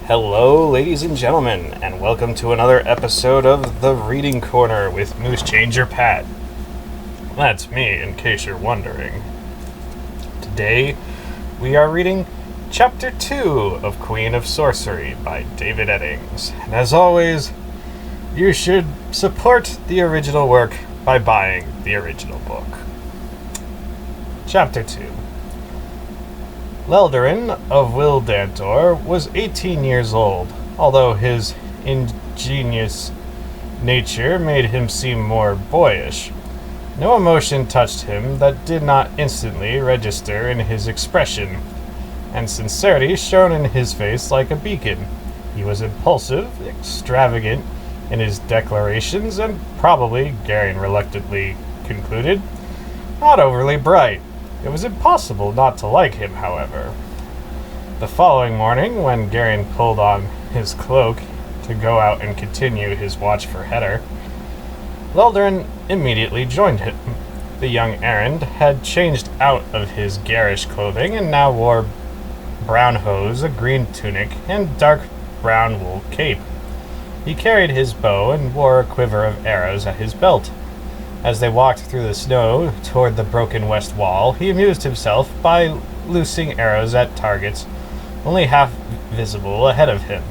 Hello, ladies and gentlemen, and welcome to another episode of The Reading Corner with MooseChangerPat. That's me, in case you're wondering. Today, we are reading Chapter 2 of Queen of Sorcery by David Eddings. And as always, you should support the original work by buying the original book. Chapter 2. Welduran of Welduran was 18 years old, although his ingenious nature made him seem more boyish. No emotion touched him that did not instantly register in his expression, and sincerity shone in his face like a beacon. He was impulsive, extravagant in his declarations, and probably, Garion reluctantly concluded, not overly bright. It was impossible not to like him, however. The following morning, when Garion pulled on his cloak to go out and continue his watch for Heather, Welduran immediately joined him. The young errand had changed out of his garish clothing and now wore brown hose, a green tunic, and dark brown wool cape. He carried his bow and wore a quiver of arrows at his belt. As they walked through the snow toward the broken west wall, he amused himself by loosing arrows at targets only half visible ahead of him.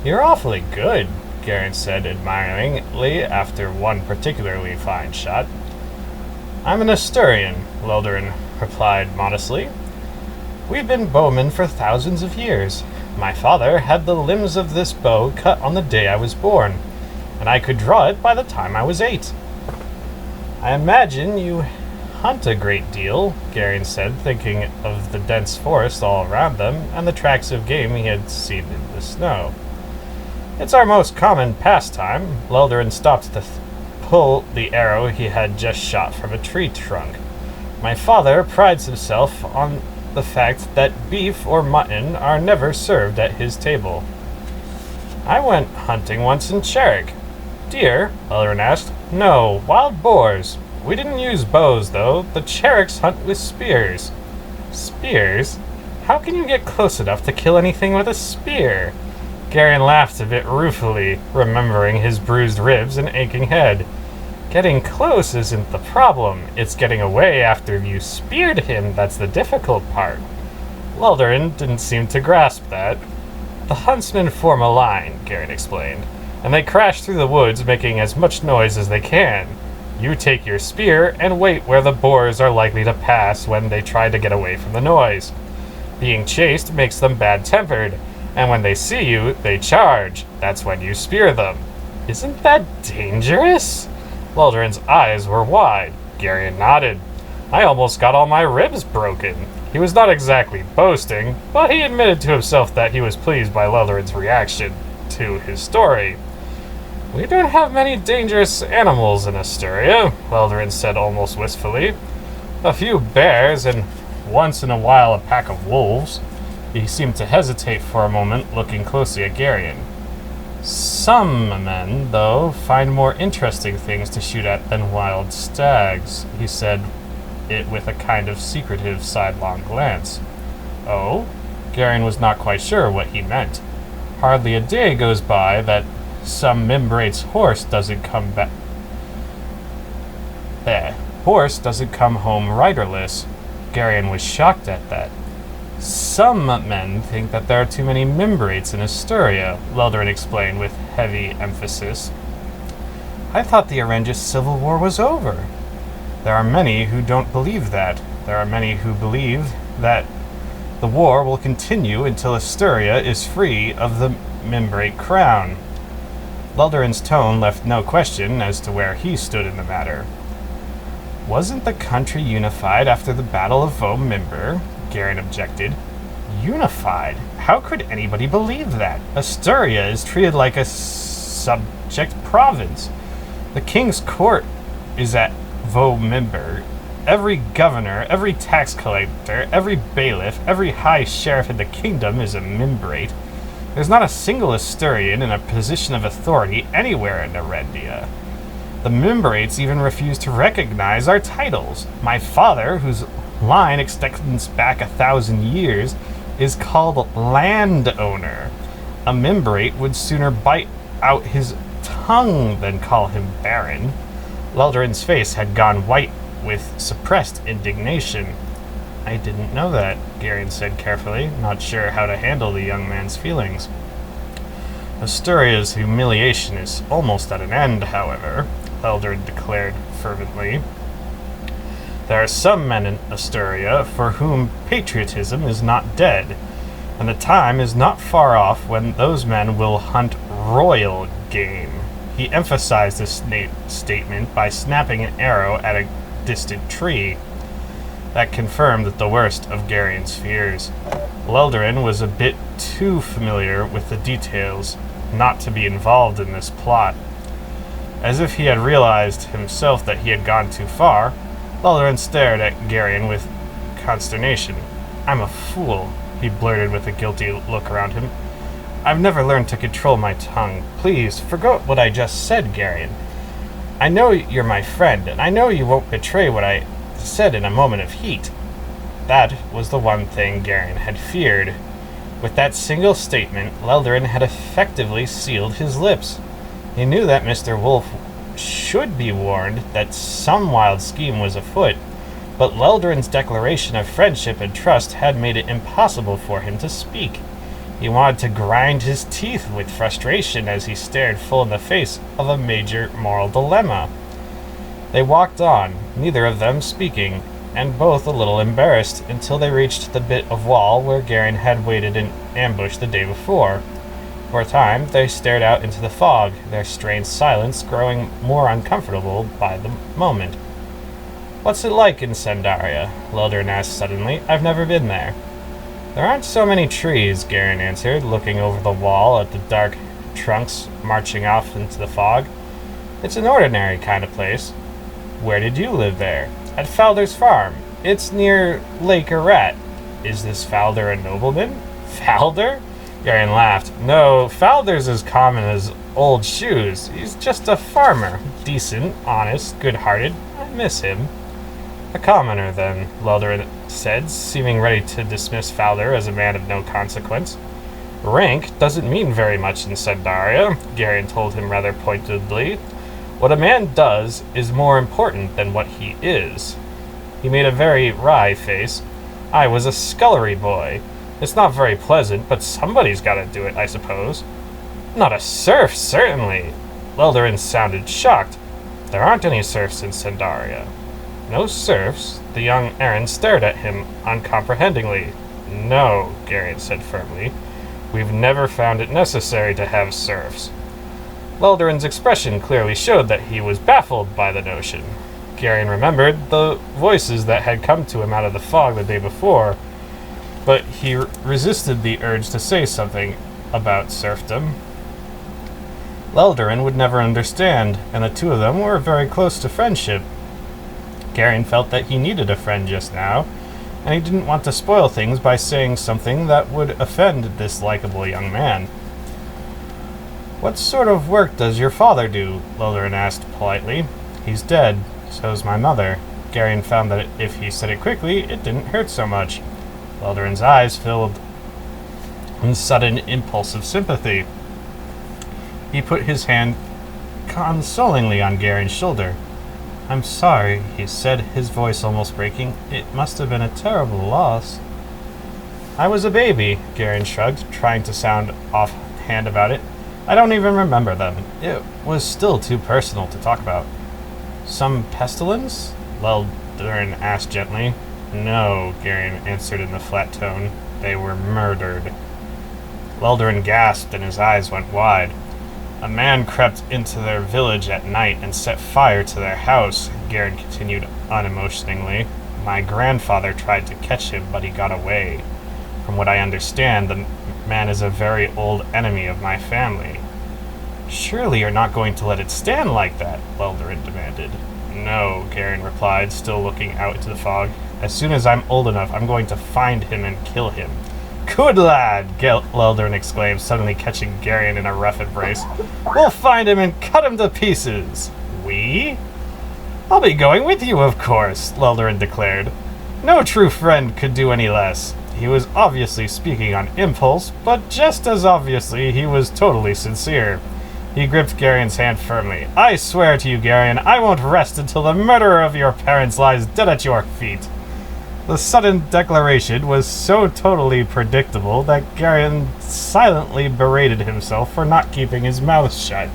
"You're awfully good," Garion said admiringly after one particularly fine shot. "I'm an Asturian," Welduran replied modestly. "We've been bowmen for thousands of years. My father had the limbs of this bow cut on the day I was born, and I could draw it by the time I was 8. "I imagine you hunt a great deal," Garion said, thinking of the dense forest all around them and the tracks of game he had seen in the snow. "It's our most common pastime." Welduran stopped to pull the arrow he had just shot from a tree trunk. "My father prides himself on the fact that beef or mutton are never served at his table." "I went hunting once in Cherrick." "Deer?" Welduran asked. "No, wild boars. We didn't use bows, though. The Cherricks hunt with spears." "Spears? How can you get close enough to kill anything with a spear?" Garion laughed a bit ruefully, remembering his bruised ribs and aching head. "Getting close isn't the problem. It's getting away after you speared him that's the difficult part." Welduran didn't seem to grasp that. "The huntsmen form a line," Garion explained, "and they crash through the woods making as much noise as they can. You take your spear and wait where the boars are likely to pass when they try to get away from the noise. Being chased makes them bad-tempered, and when they see you, they charge. That's when you spear them." "Isn't that dangerous?" Welduran's eyes were wide. Garion nodded. "I almost got all my ribs broken." He was not exactly boasting, but he admitted to himself that he was pleased by Welduran's reaction to his story. "We don't have many dangerous animals in Asturia," Welduran said almost wistfully. "A few bears, and once in a while a pack of wolves." He seemed to hesitate for a moment, looking closely at Garion. "Some men, though, find more interesting things to shoot at than wild stags," he said it with a kind of secretive sidelong glance. "Oh?" Garion was not quite sure what he meant. "Hardly a day goes by that some membrate's horse doesn't come home riderless." Garion was shocked at that. "Some men think that there are too many membrates in Asturia," Welduran explained with heavy emphasis. "I thought the Orange's civil war was over." "There are many who don't believe that. There are many who believe that the war will continue until Asturia is free of the membrate crown." Welduran's tone left no question as to where he stood in the matter. "Wasn't the country unified after the Battle of Vaux-Member?" Garion objected. "Unified? How could anybody believe that? Asturia is treated like a subject province. The king's court is at Vaux-Member. Every governor, every tax collector, every bailiff, every high sheriff in the kingdom is a membrate. There's not a single Asturian in a position of authority anywhere in Erendia. The membrates even refuse to recognize our titles. My father, whose line extends back 1,000 years, is called landowner. A Mimbrate would sooner bite out his tongue than call him Baron. Welduran's face had gone white with suppressed indignation. I didn't know that, Garion said carefully, not sure how to handle the young man's feelings. Asturia's humiliation is almost at an end, however, Welduran declared fervently. There are some men in Asturia for whom patriotism is not dead, and the time is not far off when those men will hunt royal game. He emphasized this statement by snapping an arrow at a distant tree. That confirmed the worst of Garion's fears. Welduran was a bit too familiar with the details not to be involved in this plot. As if he had realized himself that he had gone too far, Welduran stared at Garion with consternation. I'm a fool, he blurted with a guilty look around him. I've never learned to control my tongue. Please, forget what I just said, Garion. I know you're my friend, and I know you won't betray what I said in a moment of heat. That was the one thing Garion had feared. With that single statement, Welduran had effectively sealed his lips. He knew that Mr. Wolf should be warned that some wild scheme was afoot, but Welduran's declaration of friendship and trust had made it impossible for him to speak. He wanted to grind his teeth with frustration as he stared full in the face of a major moral dilemma. They walked on, neither of them speaking, and both a little embarrassed, until they reached the bit of wall where Garion had waited in ambush the day before. For a time, they stared out into the fog, their strained silence growing more uncomfortable by the moment. What's it like in Sandaria? Welduran asked suddenly. I've never been there. There aren't so many trees, Garion answered, looking over the wall at the dark trunks marching off into the fog. It's an ordinary kind of place. Where did you live there? At Falder's farm. It's near Lake Arat. Is this Falder a nobleman? Falder? Garion laughed. No, Falder's as common as old shoes. He's just a farmer. Decent, honest, good-hearted. I miss him. A commoner, then, Welduran said, seeming ready to dismiss Falder as a man of no consequence. Rank doesn't mean very much in Sandaria, Garion told him rather pointedly. What a man does is more important than what he is. He made a very wry face. I was a scullery boy. It's not very pleasant, but somebody's got to do it, I suppose. Not a serf, certainly. Welduran sounded shocked. There aren't any serfs in Sandaria. No serfs? The young Aaron stared at him uncomprehendingly. No, Garion said firmly. We've never found it necessary to have serfs. Welduran's expression clearly showed that he was baffled by the notion. Garion remembered the voices that had come to him out of the fog the day before, but he resisted the urge to say something about serfdom. Welduran would never understand, and the two of them were very close to friendship. Garion felt that he needed a friend just now, and he didn't want to spoil things by saying something that would offend this likable young man. What sort of work does your father do? Welduran asked politely. He's dead. So's my mother. Garion found that if he said it quickly, it didn't hurt so much. Welduran's eyes filled in sudden impulse of sympathy. He put his hand consolingly on Garion's shoulder. I'm sorry, he said, his voice almost breaking. It must have been a terrible loss. I was a baby, Garion shrugged, trying to sound offhand about it. I don't even remember them. It was still too personal to talk about. Some pestilence? Welduran asked gently. No, Garion answered in a flat tone. They were murdered. Welduran gasped and his eyes went wide. A man crept into their village at night and set fire to their house, Garion continued unemotionally. My grandfather tried to catch him, but he got away. From what I understand, the man is a very old enemy of my family. Surely you're not going to let it stand like that, Welduran demanded. No, Garion replied, still looking out into the fog. As soon as I'm old enough, I'm going to find him and kill him. Good lad, Welduran exclaimed, suddenly catching Garion in a rough embrace. We'll find him and cut him to pieces. We? I'll be going with you, of course, Welduran declared. No true friend could do any less. He was obviously speaking on impulse, but just as obviously he was totally sincere. He gripped Garion's hand firmly. "I swear to you, Garion, I won't rest until the murderer of your parents lies dead at your feet." The sudden declaration was so totally predictable that Garion silently berated himself for not keeping his mouth shut.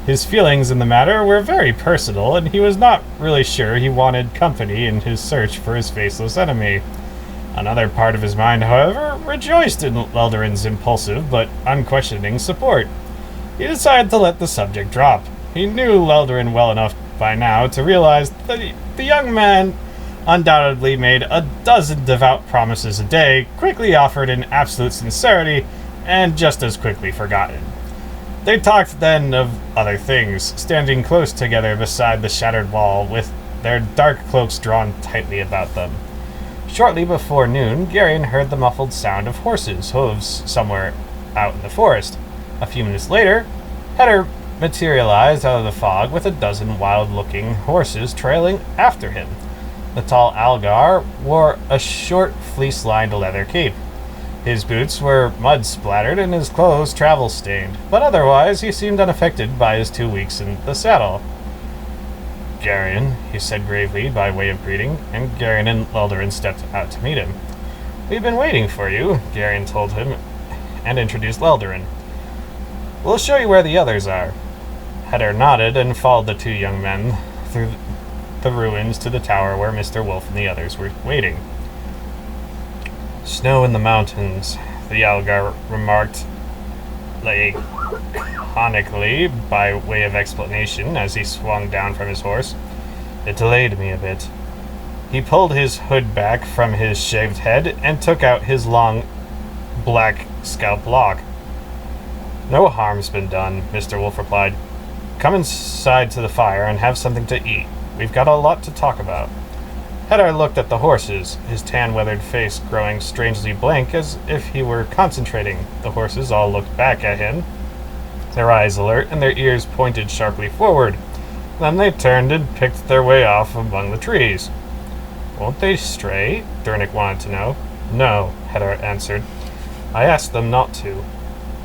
His feelings in the matter were very personal, and he was not really sure he wanted company in his search for his faceless enemy. Another part of his mind, however, rejoiced in Welduran's impulsive but unquestioning support. He decided to let the subject drop. He knew Welduran well enough by now to realize that the young man undoubtedly made a dozen devout promises a day, quickly offered in absolute sincerity, and just as quickly forgotten. They talked then of other things, standing close together beside the shattered wall with their dark cloaks drawn tightly about them. Shortly before noon, Garion heard the muffled sound of horses' hooves somewhere out in the forest. A few minutes later, Heder materialized out of the fog with a dozen wild-looking horses trailing after him. The tall Algar wore a short, fleece-lined leather cape. His boots were mud-splattered and his clothes travel-stained, but otherwise he seemed unaffected by his 2 weeks in the saddle. "Garion," he said gravely by way of greeting, and Garion and Welduran stepped out to meet him. "We've been waiting for you," Garion told him, and introduced Welduran. "We'll show you where the others are." Heder nodded and followed the two young men through the ruins to the tower where Mr. Wolf and the others were waiting. "Snow in the mountains," the Algar remarked laconically by way of explanation as he swung down from his horse. "It delayed me a bit." He pulled his hood back from his shaved head and took out his long black scalp lock. "No harm's been done," Mr. Wolf replied. "Come inside to the fire and have something to eat. We've got a lot to talk about." Heder looked at the horses, his tan-weathered face growing strangely blank as if he were concentrating. The horses all looked back at him, their eyes alert and their ears pointed sharply forward. Then they turned and picked their way off among the trees. "Won't they stray?" Dernick wanted to know. "No," Heder answered. "I asked them not to."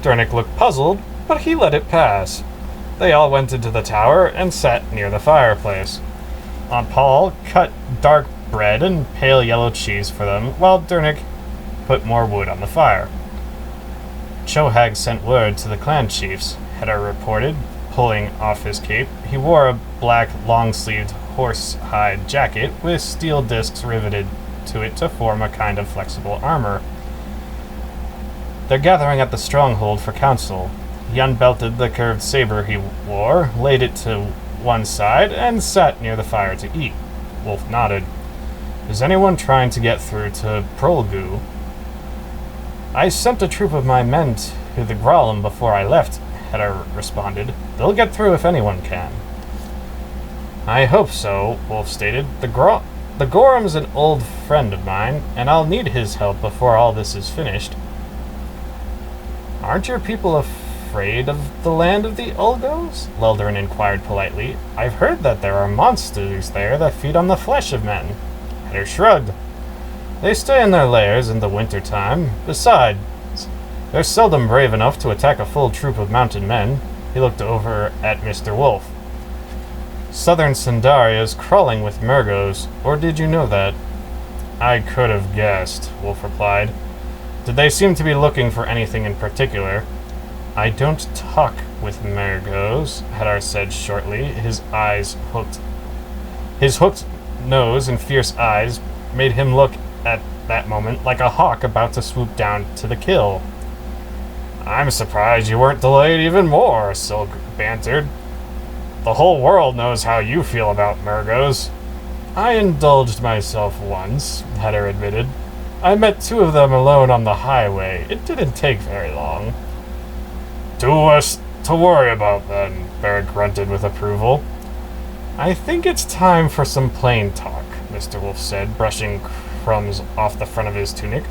Dernick looked puzzled, but he let it pass. They all went into the tower and sat near the fireplace. Aunt Paul cut dark bread and pale yellow cheese for them, while Dernick put more wood on the fire. "Chohag sent word to the clan chiefs," Heder reported, pulling off his cape. He wore a black, long-sleeved horse-hide jacket with steel discs riveted to it to form a kind of flexible armor. "They're gathering at the stronghold for council." He unbelted the curved saber he wore, laid it to one side, and sat near the fire to eat. Wolf nodded. "Is anyone trying to get through to Prolgu?" "I sent a troop of my men to the Gralum before I left," Heder responded. "They'll get through if anyone can." "I hope so," Wolf stated. The Gorum's an old friend of mine, and I'll need his help before all this is finished." "Aren't your people afraid of the land of the Ulgos?" Welduran inquired politely. "I've heard that there are monsters there that feed on the flesh of men." Heder shrugged. "They stay in their lairs in the winter time. Besides, they're seldom brave enough to attack a full troop of mounted men." He looked over at Mr. Wolf. "Southern Sandaria is crawling with Murgos, or did you know that?" "I could have guessed," Wolf replied. "Did they seem to be looking for anything in particular?" "I don't talk with Murgos," Heder said shortly. His hooked nose and fierce eyes made him look at that moment like a hawk about to swoop down to the kill. "I'm surprised you weren't delayed even more," Silk bantered. "The whole world knows how you feel about Murgos." "I indulged myself once," Heder admitted. "I met two of them alone on the highway. It didn't take very long." "Too less to worry about, then," Barrett grunted with approval. "I think it's time for some plain talk," Mr. Wolf said, brushing crumbs off the front of his tunic.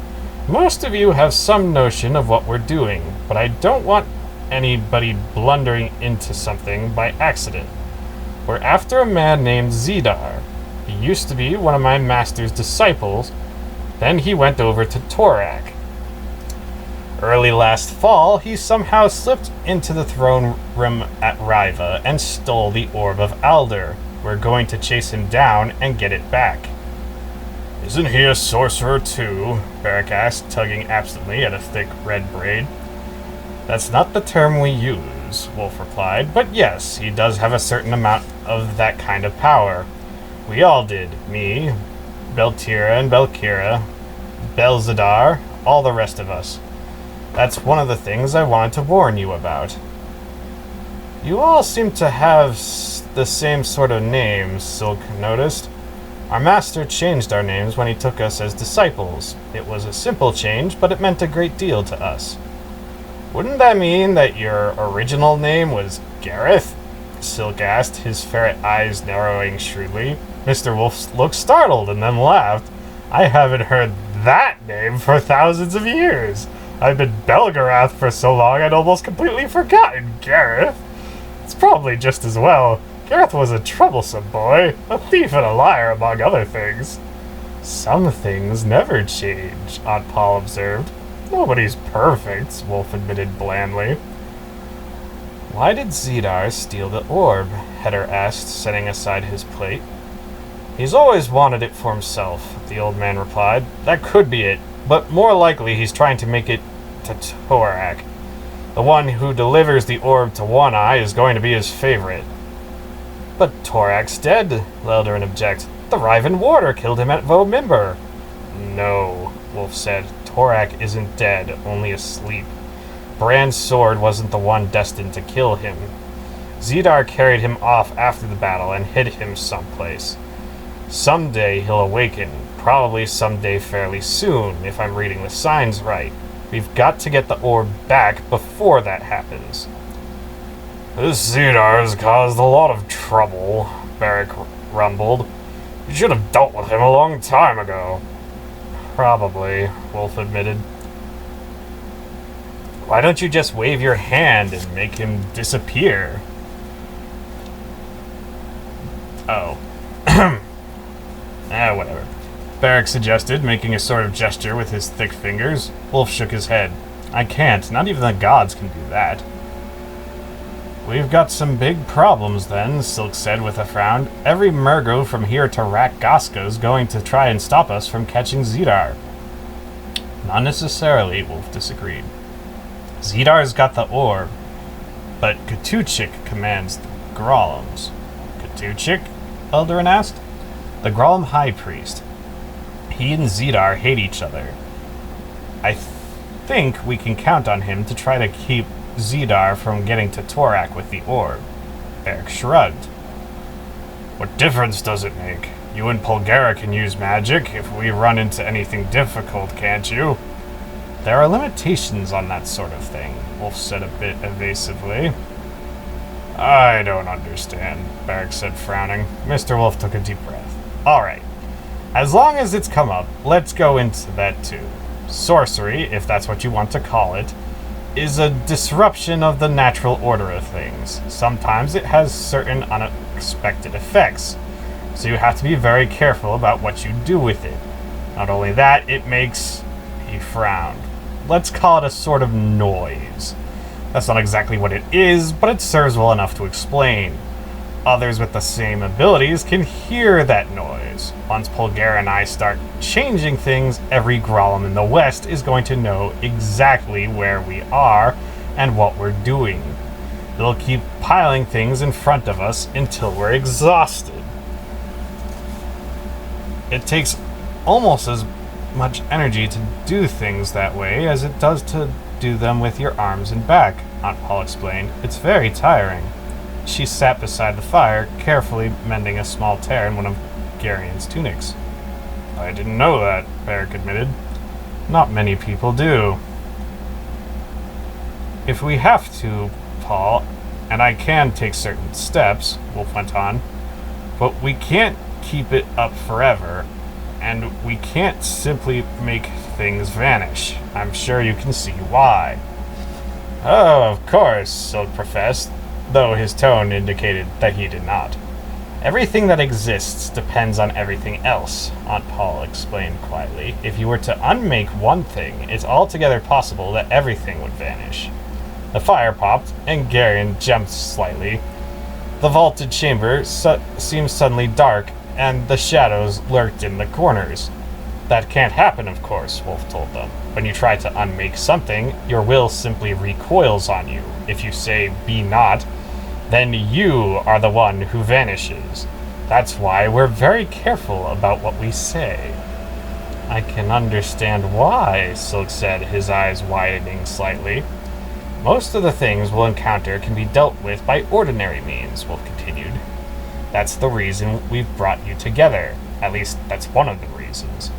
"Most of you have some notion of what we're doing, but I don't want anybody blundering into something by accident. We're after a man named Zidar. He used to be one of my master's disciples, Then he went over to Torak. Early last fall, he somehow slipped into the throne room at Riva and stole the Orb of Algar. We're going to chase him down and get it back. Isn't he a sorcerer too? Beric asked, tugging absently at a thick red braid. That's not the term we use, Wolf replied, but yes, he does have a certain amount of that kind of power. We all did. Me, Beltira and Belkira, Belzadar, all the rest of us. That's one of the things I wanted to warn you about. You all seem to have the same sort of names, Silk noticed. Our master changed our names when he took us as disciples. It was a simple change, but it meant a great deal to us. Wouldn't that mean that your original name was Gareth? Silk asked, his ferret eyes narrowing shrewdly. Mr. Wolf looked startled and then laughed. I haven't heard that name for thousands of years. I've been Belgarath for so long I'd almost completely forgotten Gareth. It's probably just as well. Gareth was a troublesome boy, a thief and a liar among other things. Some things never change, Aunt Paul observed. Nobody's perfect, Wolf admitted blandly. Why did Zidar steal the orb? Heder asked, setting aside his plate. He's always wanted it for himself, the old man replied. That could be it, but more likely he's trying to make it to Torak. The one who delivers the orb to One Eye is going to be his favorite. But Torak's dead, Welduran objected. The Riven Warder killed him at Vomimber. No, Wolf said. Torak isn't dead, only asleep. Brand's sword wasn't the one destined to kill him. Zidar carried him off after the battle and hid him someplace. Someday he'll awaken, probably someday fairly soon, if I'm reading the signs right. We've got to get the orb back before that happens. This Zidar has caused a lot of trouble, Beric rumbled. You should have dealt with him a long time ago. Probably, Wolf admitted. Why don't you just wave your hand and make him disappear? Oh. Whatever. Beric suggested, making a sort of gesture with his thick fingers. Wolf shook his head. I can't. Not even the gods can do that. We've got some big problems then, Silk said with a frown. Every Mergo from here to Rakgaska is going to try and stop us from catching Zidar. Not necessarily, Wolf disagreed. Zidar's got the orb, but Katuchik commands the Grollems. Katuchik? Welduran asked. The Grollem High Priest. He and Zidar hate each other. I think we can count on him to try to keep Zidar from getting to Torak with the orb. Beric shrugged. What difference does it make? You and Polgara can use magic if we run into anything difficult, can't you? There are limitations on that sort of thing, Wolf said a bit evasively. I don't understand, Beric said, frowning. Mr. Wolf took a deep breath. Alright. As long as it's come up, let's go into that too. Sorcery, if that's what you want to call it, is a disruption of the natural order of things. Sometimes it has certain unexpected effects, so you have to be very careful about what you do with it. Not only that, it makes... He frowned. Let's call it a sort of noise. That's not exactly what it is, but it serves well enough to explain. Others with the same abilities can hear that noise. Once Polgara and I start changing things, every Grollem in the West is going to know exactly where we are and what we're doing. They'll keep piling things in front of us until we're exhausted. It takes almost as much energy to do things that way as it does to do them with your arms and back, Aunt Paul explained. It's very tiring. She sat beside the fire, carefully mending a small tear in one of Garion's tunics. I didn't know that, Beric admitted. Not many people do. If we have to, Paul, and I can take certain steps, Wolf went on, but we can't keep it up forever, and we can't simply make things vanish. I'm sure you can see why. Oh, of course, Silk professed, though his tone indicated that he did not. Everything that exists depends on everything else, Aunt Paul explained quietly. If you were to unmake one thing, it's altogether possible that everything would vanish. The fire popped, and Garion jumped slightly. The vaulted chamber seemed suddenly dark, and the shadows lurked in the corners. That can't happen, of course, Wolf told them. When you try to unmake something, your will simply recoils on you. If you say, be not, then you are the one who vanishes. That's why we're very careful about what we say. I can understand why, Silk said, his eyes widening slightly. Most of the things we'll encounter can be dealt with by ordinary means, Wolf continued. That's the reason we've brought you together. At least, that's one of the reasons.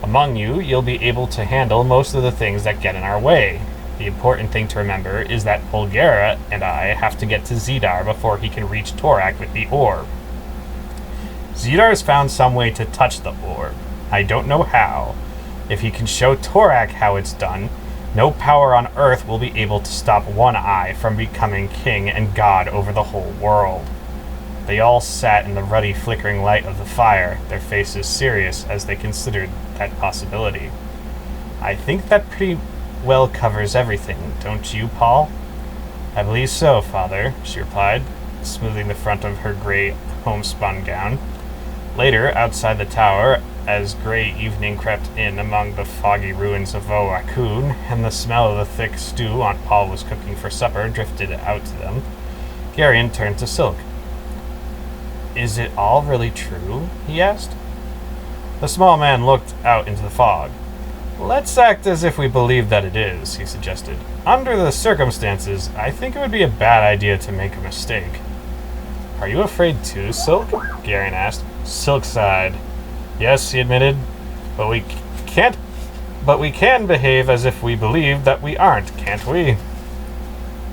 Among you, you'll be able to handle most of the things that get in our way. The important thing to remember is that Belgarath and I have to get to Zidar before he can reach Torak with the orb. Zidar's found some way to touch the orb. I don't know how. If he can show Torak how it's done, no power on Earth will be able to stop One Eye from becoming king and god over the whole world. They all sat in the ruddy, flickering light of the fire, their faces serious as they considered that possibility. I think that pretty well covers everything, don't you, Paul? I believe so, Father, she replied, smoothing the front of her gray homespun gown. Later, outside the tower, as gray evening crept in among the foggy ruins of Voakun, and the smell of the thick stew Aunt Paul was cooking for supper drifted out to them, Garion turned to Silk. Is it all really true? He asked. The small man looked out into the fog. Let's act as if we believe that it is, he suggested. Under the circumstances, I think it would be a bad idea to make a mistake. Are you afraid too, Silk? Garion asked. Silk sighed. Yes, he admitted, but we can behave as if we believe that we aren't, can't we?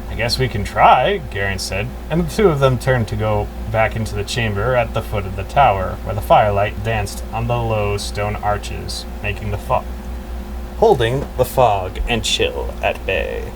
I guess we can try, Garion said, and the two of them turned to go back into the chamber at the foot of the tower, where the firelight danced on the low stone arches, holding the fog and chill at bay.